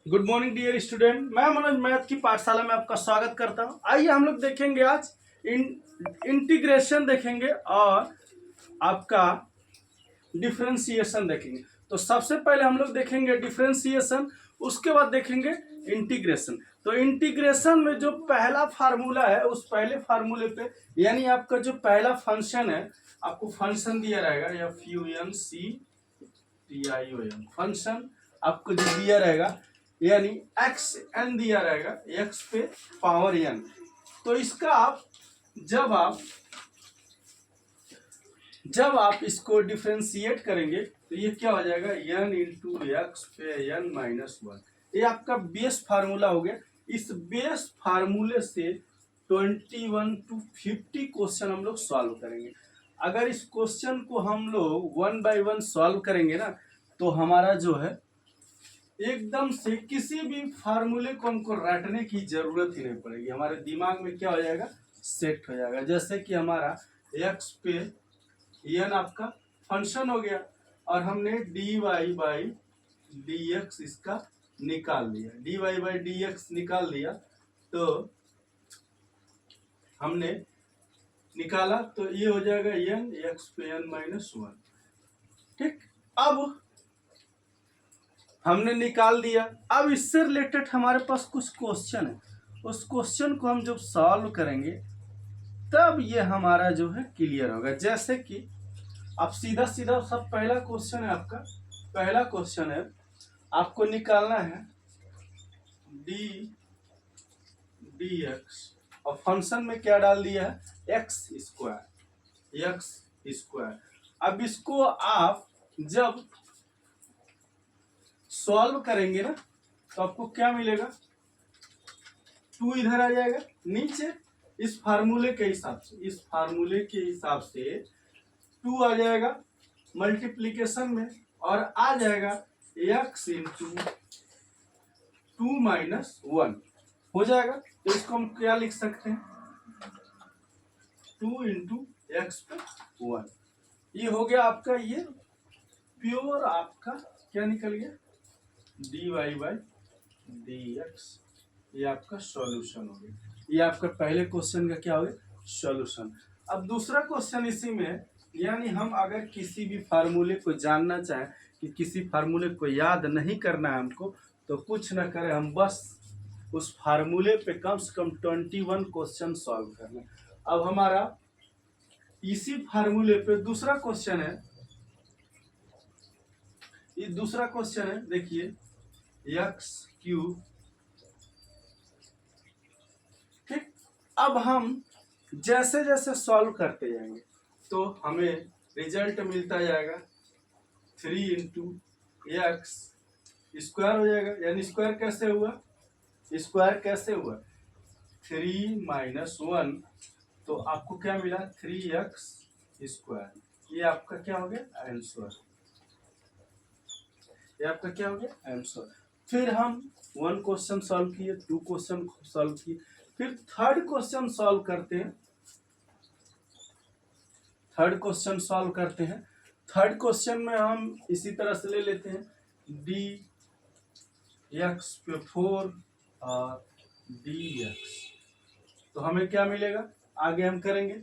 Good morning dear student. मैं Manoj math की पाठशाला में आपका स्वागत करता हूं। आइए हम लोग देखेंगे आज इंटीग्रेशन देखेंगे और आपका डिफरेंशिएशन देखेंगे। तो सबसे पहले हम लोग देखेंगे डिफरेंशिएशन, उसके बाद देखेंगे इंटीग्रेशन। तो इंटीग्रेशन में जो पहला फार्मूला है उस पहले फार्मूले पे यानी आपका जो पहला फंक्शन है, आपको फंक्शन दिया रहेगा FUNCTION फंक्शन आपको जो दिया रहेगा यानी एक्स एन दिया रहेगा, एक्स पे पावर एन। तो इसका आप जब आप इसको डिफ्रेंशिएट करेंगे तो ये क्या हो जाएगा, एन इंटू एक्स पे एन माइनस वन। ये आपका बेस फार्मूला हो गया। इस बेस फार्मूले से 21 to 50 क्वेश्चन हम लोग सॉल्व करेंगे। अगर इस क्वेश्चन को हम लोग 1 by 1 सॉल्व करेंगे ना, तो हमारा जो है एकदम से किसी भी फार्मूले को हमको रटने की जरूरत ही नहीं पड़ेगी। हमारे दिमाग में क्या हो जाएगा, सेट हो जाएगा। जैसे कि हमारा एक्स पे एन आपका फंक्शन हो गया और हमने D Y by D X इसका निकाल लिया। D Y by D X निकाल लिया तो हमने निकाला तो ये हो जाएगा एन एक्स पे एन माइनस वन। ठीक, अब हमने निकाल दिया। अब इससे रिलेटेड हमारे पास कुछ क्वेश्चन है, उस क्वेश्चन को हम जब सॉल्व करेंगे तब ये हमारा जो है क्लियर होगा। जैसे कि आप सीधा सीधा सब पहला क्वेश्चन है आपका, पहला क्वेश्चन है आपको निकालना है डी डी एक्स और फंक्शन में क्या डाल दिया है, एक्स स्क्वायर। अब इसको आप जब सॉल्व करेंगे ना तो आपको क्या मिलेगा, टू इधर आ जाएगा नीचे। इस फार्मूले के हिसाब से टू आ जाएगा मल्टीप्लीकेशन में और आ जाएगा x into two minus one हो जाएगा। तो इसको हम क्या लिख सकते हैं, टू इंटू एक्स पे वन। ये हो गया आपका, ये प्योर आपका क्या निकल गया, D Y by D X. ये आपका सॉल्यूशन हो गया। ये आपका पहले क्वेश्चन का क्या हो गया, सॉल्यूशन। अब दूसरा क्वेश्चन इसी में है, यानी हम अगर किसी भी फार्मूले को जानना चाहें कि किसी फार्मूले को याद नहीं करना है हमको, तो कुछ ना करें, हम बस उस फार्मूले पे कम से कम 21 क्वेश्चन सॉल्व करना। अब हमारा इसी फार्मूले पे दूसरा क्वेश्चन है, ये दूसरा क्वेश्चन है, देखिए एक्स क्यूब। ठीक, अब हम जैसे जैसे सॉल्व करते जाएंगे तो हमें रिजल्ट मिलता जाएगा, थ्री इंटू एक्स स्क्वायर हो जाएगा। यानी स्क्वायर कैसे हुआ, थ्री माइनस वन। तो आपको क्या मिला, थ्री एक्स स्क्वायर। ये आपका क्या हो गया आंसर, ये आपका क्या हो गया आंसर। फिर हम वन क्वेश्चन सॉल्व किए, टू क्वेश्चन सॉल्व किए, फिर थर्ड क्वेश्चन सॉल्व करते हैं। थर्ड क्वेश्चन में हम इसी तरह से ले लेते हैं डी एक्स पे फोर और डी एक्स। तो हमें क्या मिलेगा, आगे हम करेंगे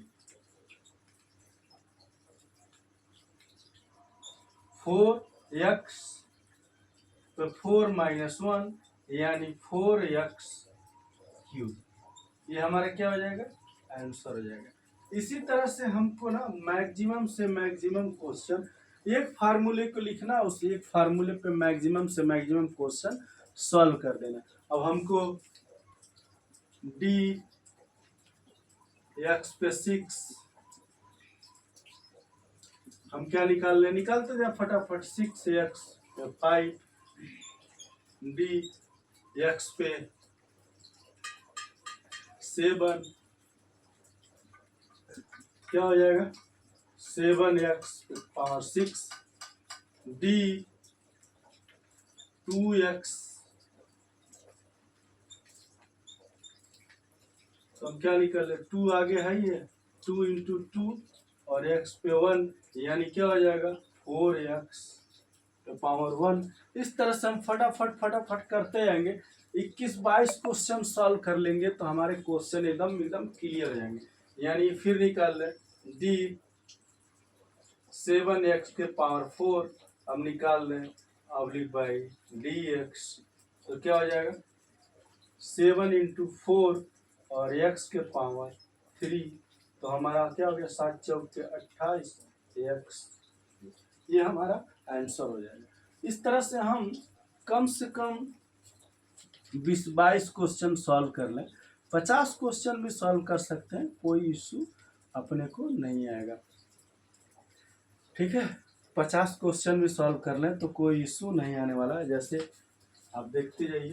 फोर एक्स तो फोर माइनस वन यानी फोर एक्स क्यूब। ये हमारा क्या हो जाएगा, आंसर हो जाएगा। इसी तरह से हमको ना मैक्सिमम से मैक्सिमम क्वेश्चन एक फार्मूले को लिखना, उस एक फार्मूले पे मैक्सिमम से मैक्सिमम क्वेश्चन सॉल्व कर देना। अब हमको डी एक्स पे सिक्स, हम क्या निकालते जाए फटाफट, सिक्स एक्स पे फाइव, डी एक्स पे सेवन, क्या हो जाएगा, seven X power six, D two X. तो हम क्या निकाल, टू आगे है, ये टू इंटू टू और एक्स पे वन, यानी क्या हो जाएगा फोर एक्स पे पावर 1। इस तरह से हम फटाफट करते जाएंगे। 21-22 क्वेश्चन सॉल्व कर लेंगे तो हमारे क्वेश्चन एकदम क्लियर हो जाएंगे। यानी फिर निकाल लें डी 7x के पावर 4 अब निकाल लें ऑब्लिक बाई डी एक्स, तो क्या हो जाएगा 7 इंटू 4 और x के पावर 3, तो हमारा क्या हो गया 7 चौक के 28 x, ये हमारा आंसर हो जाएगा। इस तरह से हम कम से कम 20-22 क्वेश्चन सॉल्व कर लें। 50 क्वेश्चन भी सॉल्व कर सकते हैं, कोई इशू अपने को नहीं आएगा। ठीक है, 50 क्वेश्चन भी सॉल्व कर लें तो कोई इशू नहीं आने वाला है। जैसे आप देखते जाइए,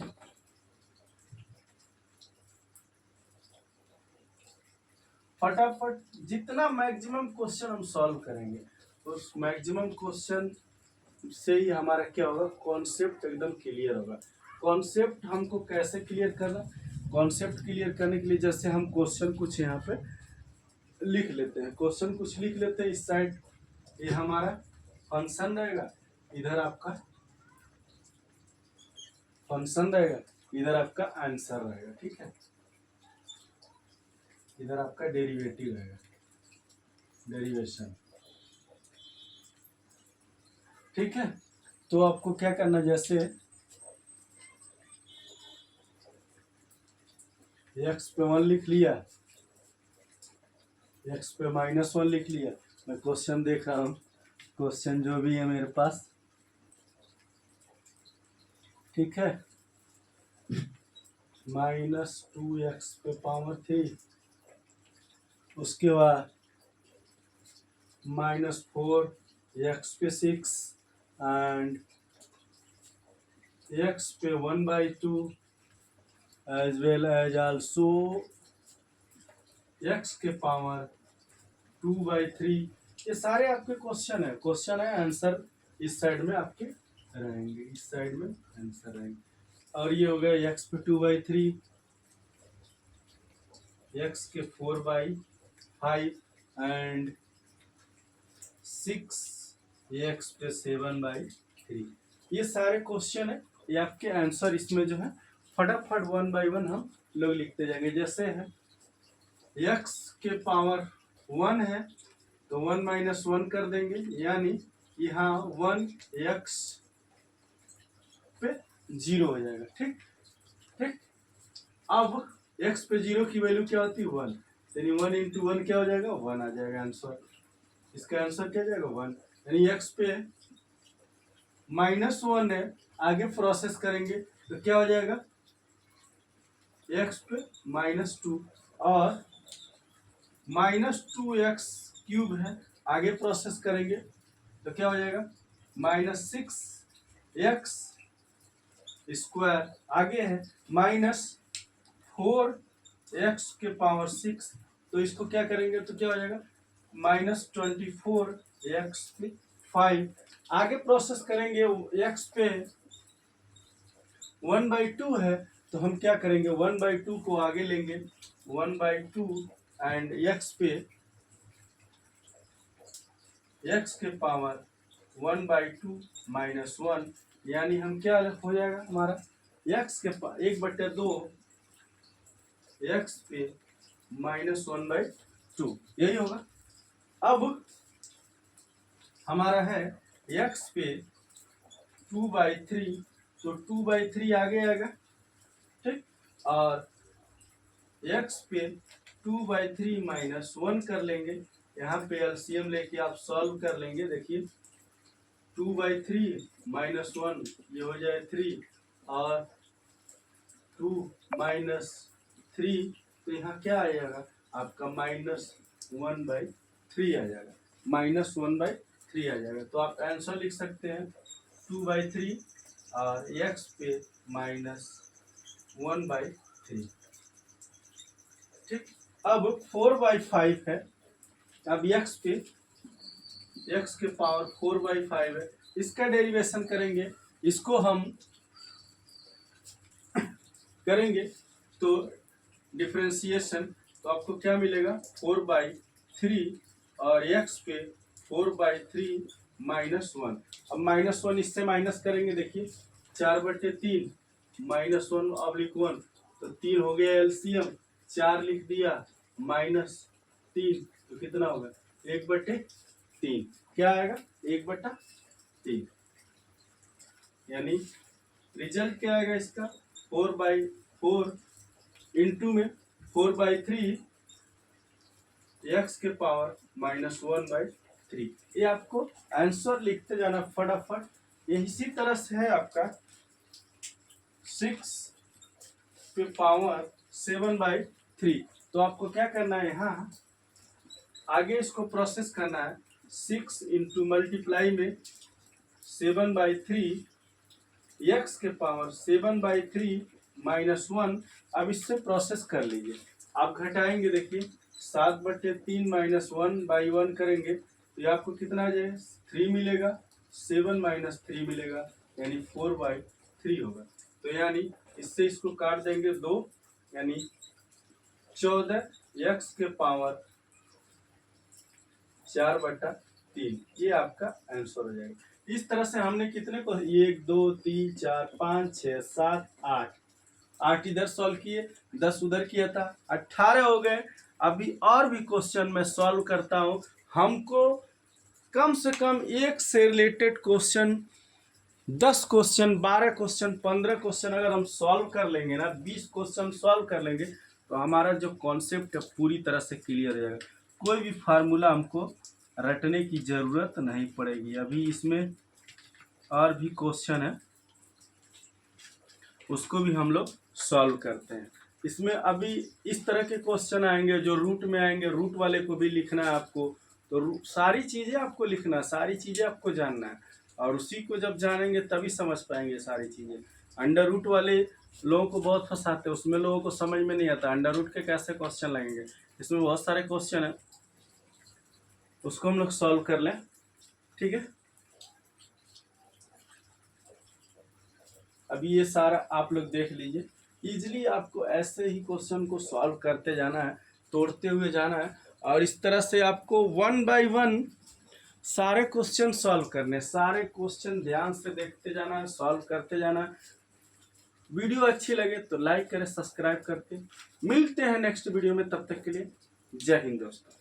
फटाफट जितना मैक्सिमम क्वेश्चन हम सॉल्व करेंगे उस मैक्सिमम क्वेश्चन से ही हमारा क्या होगा, कॉन्सेप्ट एकदम क्लियर होगा। कॉन्सेप्ट हमको कैसे क्लियर करना, कॉन्सेप्ट क्लियर करने के लिए जैसे हम क्वेश्चन कुछ यहाँ पे लिख लेते हैं, क्वेश्चन कुछ लिख लेते हैं। इस साइड ये हमारा फंक्शन रहेगा, इधर आपका फंक्शन रहेगा, इधर आपका आंसर रहेगा। ठीक है, इधर आपका डेरिवेटिव रहेगा, डेरिवेशन। ठीक है, तो आपको क्या करना, जैसे x पे 1 लिख लिया, x पे -1 लिख लिया। मैं क्वेश्चन देख रहा हूँ, क्वेश्चन जो भी है मेरे पास। ठीक है, -2x पे पावर 3, उसके बाद -4x पे 6 एंड x पे 1/2 as well as also x के पावर 2/3। ये सारे आपके क्वेश्चन है, आंसर इस साइड में आपके रहेंगे, इस साइड में आंसर रहेंगे। और ये हो गया x पे 2/3, x के 4/5 एंड 6x पे 7/3। ये सारे क्वेश्चन है, ये आपके आंसर इसमें जो है फटाफट 1 बाई 1 हम लोग लिखते जाएंगे। जैसे है x के पावर 1 है तो 1 - 1 कर देंगे, यानी यहाँ 1x पे 0 हो जाएगा। ठीक ठीक, अब x पे 0 की वैल्यू क्या होती है 1, यानी 1 इंटू 1 क्या हो जाएगा 1 आ जाएगा आंसर। इसका आंसर क्या जाएगा 1, यानी x पे -1 है, आगे प्रोसेस करेंगे तो क्या हो जाएगा x पे -2 और -2x³ है, आगे प्रोसेस करेंगे तो क्या हो जाएगा -6x², आगे है -4x के पावर 6, तो इसको क्या करेंगे तो क्या हो जाएगा -24x5, आगे प्रोसेस करेंगे। x पे 1/2 है तो हम क्या करेंगे 1/2 को आगे लेंगे, 1/2 एंड x पे x के पावर 1/2 -1, यानी हम क्या हो जाएगा हमारा x के 1/2 x पे -1/2, यही होगा। अब हमारा है x पे 2/3, तो 2/3 आगे आएगा। ठीक, और x पे 2/3 -1 कर लेंगे, यहाँ पे एलसीएम लेके आप सॉल्व कर लेंगे। देखिए 2/3 -1 ये हो जाए 3 और 2 -3, तो यहाँ क्या आ जाएगा आपका -1/3 आ जाएगा, -1/3 आ जाएगा। तो आप आंसर लिख सकते हैं 2/3 और x पे -1/3। ठीक, अब 4/5 है, अब x पे x के पावर 4/5 है, इसका डेरिवेशन करेंगे, इसको हम करेंगे तो डिफरेंशिएशन, तो आपको क्या मिलेगा 4/3 और x पे 4/3 -1, अब -1 इससे माइनस करेंगे, देखिए 4/3 -1/1, तो 3 हो गया एलसीएम, 4 लिख दिया -3, तो कितना होगा 1/3। क्या आएगा 1/3, यानी रिजल्ट क्या आएगा इसका 4/4 इंटू में 4/3 x के पावर -1/3। ये आपको आंसर लिखते जाना फटाफट। ये इसी तरह से है आपका 6 के पावर 7/3। तो आपको क्या करना है, यहाँ आगे इसको प्रोसेस करना है। 6 इंटू मल्टीप्लाई में 7/3 x के पावर 7/3 -1। अब इससे प्रोसेस कर लीजिए, आप घटाएंगे, देखिए 7/3 -1/1 करेंगे तो ये आपको कितना आ जाएगा 3 मिलेगा, 7 - 3 मिलेगा, यानी 4/3 होगा। तो यानी इससे इसको काट देंगे 2, यानी 14 x के पावर 4/3। ये आपका आंसर हो जाएगा। इस तरह से हमने कितने को 1 2 3 4 5 6 7 8 इधर सॉल्व किए, 10 उधर किया था, 18 हो गए। अभी और भी क्वेश्चन मैं सॉल्व करता हूँ। हमको कम से कम एक से related question 10 question 12 question 15 question अगर हम सॉल्व कर लेंगे ना, 20 क्वेश्चन सॉल्व कर लेंगे, तो हमारा जो कॉन्सेप्ट है पूरी तरह से क्लियर हो जाएगा। कोई भी फार्मूला हमको रटने की ज़रूरत नहीं पड़ेगी। अभी इसमें और भी क्वेश्चन है, उसको भी हम लोग सॉल्व करते हैं। इसमें अभी इस तरह के क्वेश्चन आएंगे जो रूट में आएंगे, रूट वाले को भी लिखना है आपको। तो सारी चीज़ें आपको लिखना है, सारी चीज़ें आपको जानना है, और उसी को जब जानेंगे तभी समझ पाएंगे सारी चीज़ें। अंडर रूट वाले लोगों को बहुत फंसाते हैं, उसमें लोगों को समझ में नहीं आता अंडर रूट के कैसे क्वेश्चन लगेंगे। इसमें बहुत सारे क्वेश्चन हैं, उसको हम लोग सॉल्व कर लें, ठीक है। अभी ये सारा आप लोग देख लीजिए, इजीली आपको ऐसे ही क्वेश्चन को सॉल्व करते जाना है, तोड़ते हुए जाना है, और इस तरह से आपको 1 बाय 1 सारे क्वेश्चन सॉल्व करने, सारे क्वेश्चन ध्यान से देखते जाना है, सॉल्व करते जाना है। वीडियो अच्छी लगे तो लाइक करें, सब्सक्राइब करके मिलते हैं नेक्स्ट वीडियो में। तब तक के लिए जय हिंद दोस्तों।